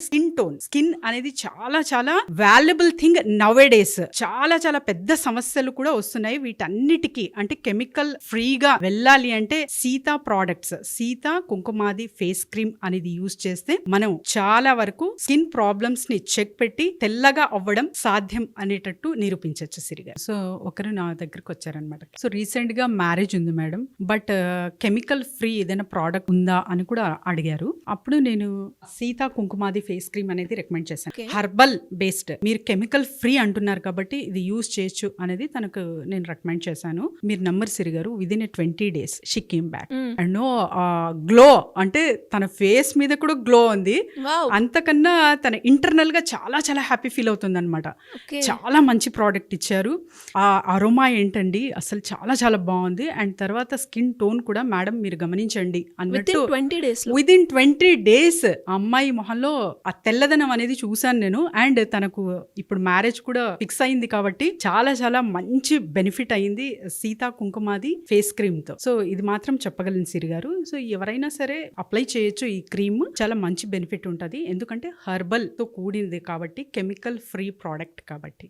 Skin అనేది చాలా చాలా వాల్యుబుల్ థింగ్ నౌవేడేస్. చాలా చాలా పెద్ద సమస్యలు కూడా వస్తున్నాయి వీటన్నిటికీ. అంటే కెమికల్ ఫ్రీగా వెళ్ళాలి అంటే Sita products, Sita Kumkumadi face cream అనేది యూజ్ చేస్తే మనం చాలా వరకు స్కిన్ ప్రాబ్లమ్స్ ని చెక్ పెట్టి తెల్లగా అవ్వడం సాధ్యం అనేటట్టు నిరూపించవచ్చు సిరిగా. సో ఒకరు నా దగ్గరకు వచ్చారనమాట. సో రీసెంట్ గా మ్యారేజ్ ఉంది మేడం, బట్ కెమికల్ ఫ్రీ ఏదైనా ప్రోడక్ట్ ఉందా అని కూడా అడిగారు. అప్పుడు నేను సీతా కుంకుమాది ఫేస్ క్రీమ్ అనేది రికమెండ్ చేశాను. హర్బల్ బేస్డ్, మీరు కెమికల్ ఫ్రీ అంటున్నారు కాబట్టి ఇది యూజ్ చేయొచ్చు అనేది తనకు నేను రికమెండ్ చేశాను. మీరు నమ్మరు సిరి గారు, within 20 days she came back and no glow, అంటే తన ఫేస్ మీద కూడా గ్లో ఉంది. అంతకన్నా తన ఇంటర్నల్ గా చాలా చాలా హ్యాపీ ఫీల్ అవుతుంది అనమాట. చాలా మంచి ప్రోడక్ట్ ఇచ్చారు. ఆ అరోమా ఏంటండి అసలు చాలా చాలా బాగుంది. అండ్ తర్వాత స్కిన్ టోన్ కూడా మేడం మీరు గమనించండి అన్నట్టు విదిన్ 20 days అమ్మాయి మొహంలో ఆ తెల్లదనం అనేది చూసాను నేను. అండ్ తనకు ఇప్పుడు మ్యారేజ్ కూడా ఫిక్స్ అయింది కాబట్టి చాలా చాలా మంచి బెనిఫిట్ అయింది సీతా కుంకుమాది ఫేస్ క్రీమ్ తో. సో ఇది మాత్రం చెప్పగలను సిరి గారు. సో ఎవరైనా సరే అప్లై చేయొచ్చు ఈ క్రీమ్, చాలా మంచి బెనిఫిట్ ఉంటుంది. ఎందుకంటే హర్బల్ తో కూడింది కాబట్టి, కెమికల్ ఫ్రీ ప్రోడక్ట్ కాబట్టి.